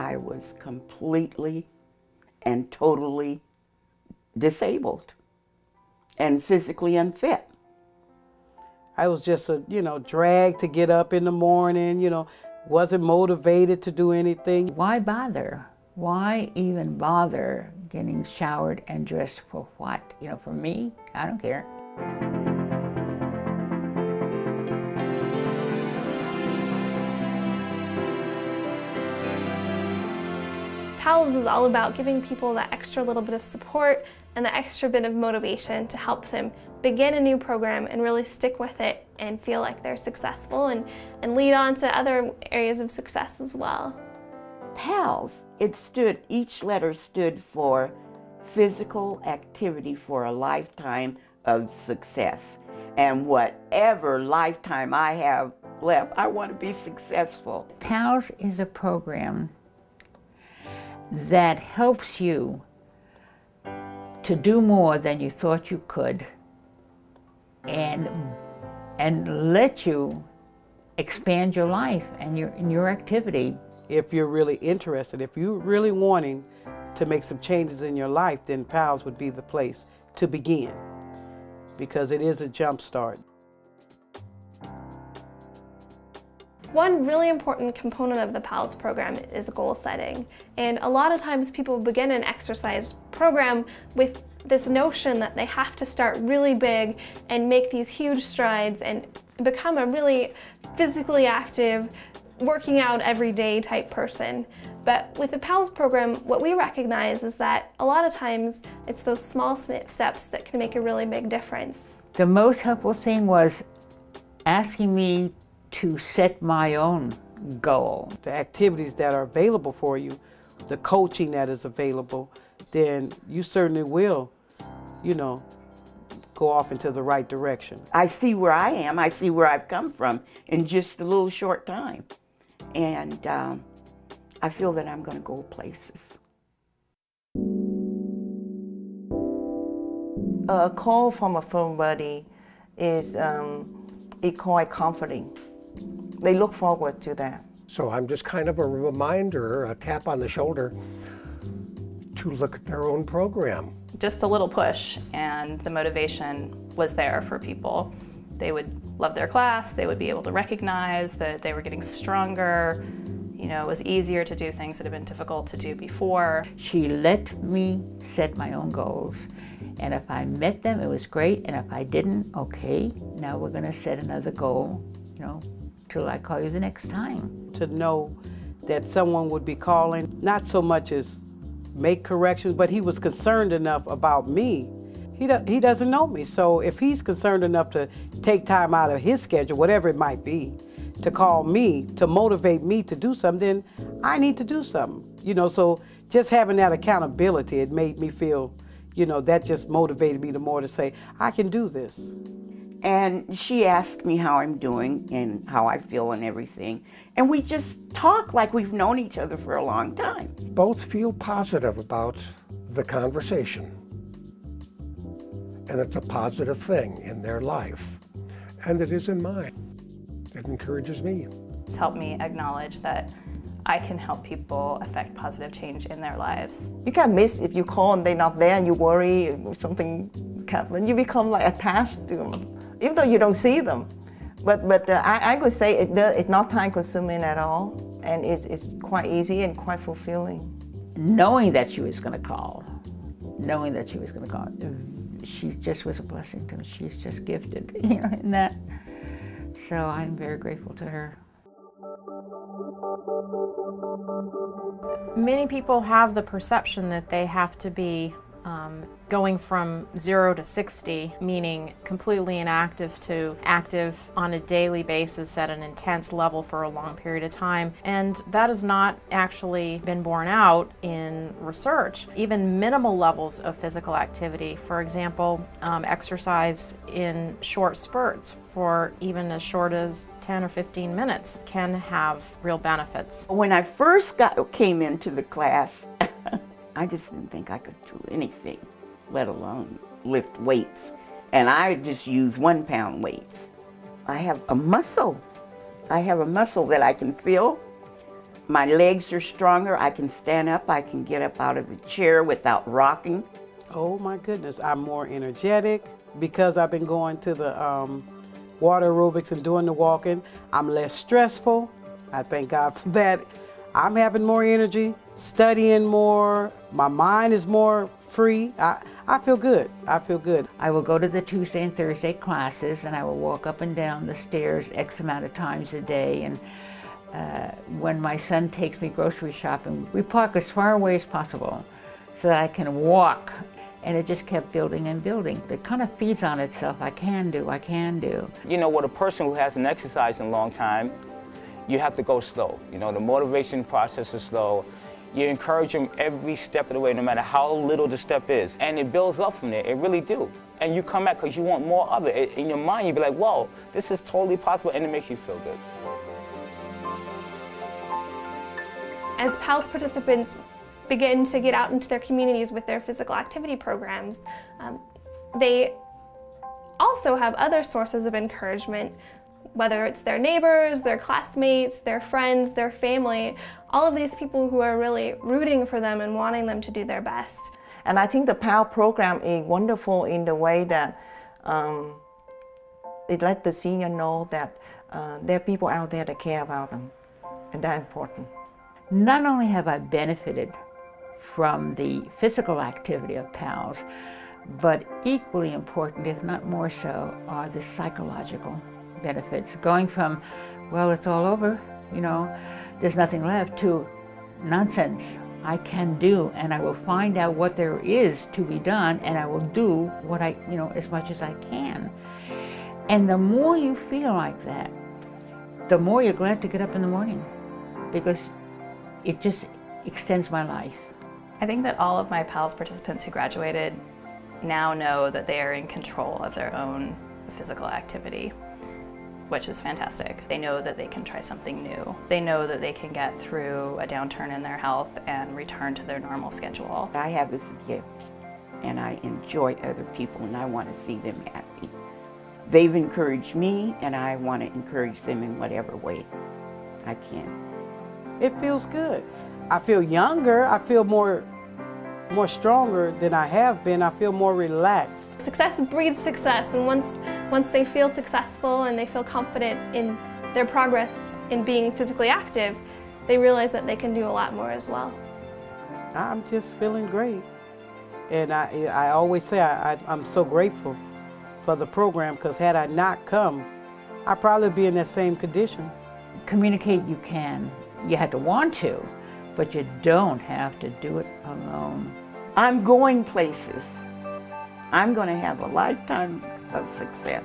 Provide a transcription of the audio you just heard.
I was completely and totally disabled and physically unfit. I was just a, dragged to get up in the morning, wasn't motivated to do anything. Why bother? Why even bother getting showered and dressed for what? For me, I don't care. PALS is all about giving people that extra little bit of support and the extra bit of motivation to help them begin a new program and really stick with it and feel like they're successful and lead on to other areas of success as well. PALS, each letter stood for physical activity for a lifetime of success. And whatever lifetime I have left, I want to be successful. PALS is a program that helps you to do more than you thought you could and let you expand your life and your activity. If you're really interested, if you're really wanting to make some changes in your life, then PALS would be the place to begin, because it is a jump start. One really important component of the PALS program is goal setting. And a lot of times people begin an exercise program with this notion that they have to start really big and make these huge strides and become a really physically active, working out every day type person. But with the PALS program, what we recognize is that a lot of times it's those small steps that can make a really big difference. The most helpful thing was asking me to set my own goal. The activities that are available for you, the coaching that is available, then you certainly will, go off into the right direction. I see where I am, I see where I've come from in just a little short time. And I feel that I'm going to go places. A call from a firm buddy is quite comforting. They look forward to that. So I'm just kind of a reminder, a tap on the shoulder to look at their own program. Just a little push, and the motivation was there for people. They would love their class, they would be able to recognize that they were getting stronger. It was easier to do things that had been difficult to do before. She let me set my own goals. And if I met them, it was great. And if I didn't, okay, now we're going to set another goal, till I call you the next time. To know that someone would be calling, not so much as make corrections, but he was concerned enough about me. He doesn't know me, so if he's concerned enough to take time out of his schedule, whatever it might be, to call me, to motivate me to do something, then I need to do something. So just having that accountability, it made me feel, that just motivated me the more to say, I can do this. And she asked me how I'm doing and how I feel and everything. And we just talk like we've known each other for a long time. Both feel positive about the conversation. And it's a positive thing in their life. And it is in mine. It encourages me. It's helped me acknowledge that I can help people affect positive change in their lives. You can miss if you call and they're not there and you worry if something happens. You become like attached to them, even though you don't see them. But I could say it's not time consuming at all, and it's quite easy and quite fulfilling. Knowing that she was going to call, she just was a blessing to me. She's just gifted, in that. So I'm very grateful to her. Many people have the perception that they have to be going from 0 to 60, meaning completely inactive to active on a daily basis at an intense level for a long period of time. And that has not actually been borne out in research. Even minimal levels of physical activity, for example, exercise in short spurts for even as short as 10 or 15 minutes can have real benefits. When I first came into the class, I just didn't think I could do anything, let alone lift weights. And I just use 1 pound weights. I have a muscle. I have a muscle that I can feel. My legs are stronger. I can stand up. I can get up out of the chair without rocking. Oh my goodness, I'm more energetic because I've been going to the water aerobics and doing the walking. I'm less stressful. I thank God for that. I'm having more energy, studying more. My mind is more free. I feel good. I feel good. I will go to the Tuesday and Thursday classes, and I will walk up and down the stairs X amount of times a day. And when my son takes me grocery shopping, we park as far away as possible so that I can walk. And it just kept building and building. It kind of feeds on itself. I can do, I can do. You know, with a person who hasn't exercised in a long time, you have to go slow. You know, the motivation process is slow. You encourage them every step of the way, no matter how little the step is. And it builds up from there, it really do. And you come back because you want more of it. In your mind, you be like, whoa, this is totally possible, and it makes you feel good. As PALS participants begin to get out into their communities with their physical activity programs, they also have other sources of encouragement, whether it's their neighbors, their classmates, their friends, their family, all of these people who are really rooting for them and wanting them to do their best. And I think the PALS program is wonderful in the way that it lets the senior know that there are people out there that care about them, and that's important. Not only have I benefited from the physical activity of PALS, but equally important, if not more so, are the psychological benefits. Going from, well, it's all over, you know, there's nothing left, to nonsense, I can do, and I will find out what there is to be done, and I will do what I, you know, as much as I can. And the more you feel like that, the more you're glad to get up in the morning, because it just extends my life. I think that all of my PALS participants who graduated now know that they are in control of their own physical activity, which is fantastic. They know that they can try something new. They know that they can get through a downturn in their health and return to their normal schedule. I have this gift, and I enjoy other people, and I want to see them happy. They've encouraged me, and I want to encourage them in whatever way I can. It feels good. I feel younger. I feel more stronger than I have been. I feel more relaxed. Success breeds success, and once they feel successful and they feel confident in their progress in being physically active, they realize that they can do a lot more as well. I'm just feeling great. And I always say I'm so grateful for the program, because had I not come, I'd probably be in that same condition. Communicate you can. You have to want to, but you don't have to do it alone. I'm going places. I'm going to have a lifetime of success.